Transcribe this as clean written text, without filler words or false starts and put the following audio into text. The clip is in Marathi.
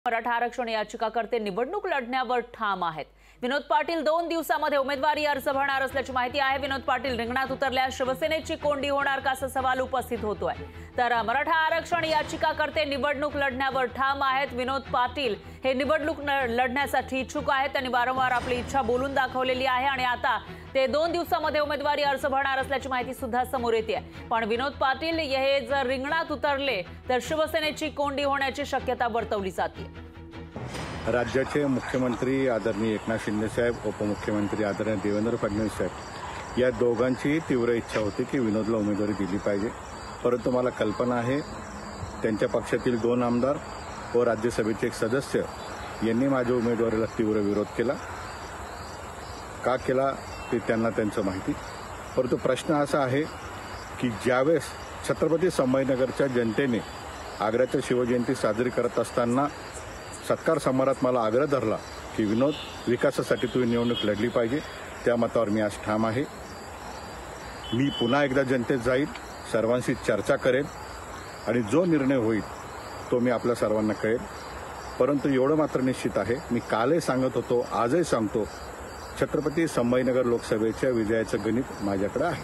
मराठा आरक्षण याचिकाकर्ते निवडणूक लढण्यावर ठाम आहेत। विनोद पाटील 2 दिवसांमध्ये उमेदवारी अर्ज भरणार असल्याची माहिती आहे। विनोद पाटील रिंगणात उतरल्यास शिवसेनेची कोंडी होणार का असा सवाल उपस्थित होतोय। तर मराठा आरक्षण याचिकाकर्ते निवडणूक लढण्यावर ठाम आहेत। विनोद पाटील हे निवडणूक लढण्यासाठी इच्छुक आहेत। त्यांनी वारंवार आपली इच्छा बोलून दाखवलेली आहे आणि आता ते 2 दिवसांमध्ये उमेदवारी अर्ज भरणार असल्याची माहिती सुद्धा समोर येते। पण विनोद पाटील हे जर रिंगणात उतरले तर शिवसेनेची कोंडी होण्याची शक्यता वर्तवली जाते। राज्याचे मुख्यमंत्री आदरणीय एकनाथ शिंदे साहेब, उपमुख्यमंत्री आदरणीय देवेंद्र फडणवीस साहेब या दोघांची तीव्र इच्छा होती की विनोदला उमेदवारी दिली पाहिजे। परंतु मला कल्पना आहे त्यांच्या पक्षातील 2 आमदार व राज्यसभेचे एक सदस्य यांनी माझ्या उमेदवारीला तीव्र विरोध केला। का केला ते त्यांना त्यांचं माहिती। परंतु प्रश्न असा आहे की ज्यावेळेस छत्रपती संभाजीनगरच्या जनतेने आग्र्याच्या शिवजयंती साजरी करत असताना सत्कार समारात मला आग्रह धरला की विनोद विकासासाठी तुम्ही निवडणूक लढली पाहिजे, त्या मतावर मी आज ठाम आहे। मी पुन्हा एकदा जनतेत जाईल, सर्वांशी चर्चा करेन आणि जो निर्णय होईल तो मी आपल्या सर्वांना कळेल। परंतु एवढं मात्र निश्चित आहे, मी कालही सांगत होतो, आजही सांगतो, छत्रपती संभाजीनगर लोकसभेच्या विजयाचं गणित माझ्याकडे आहे।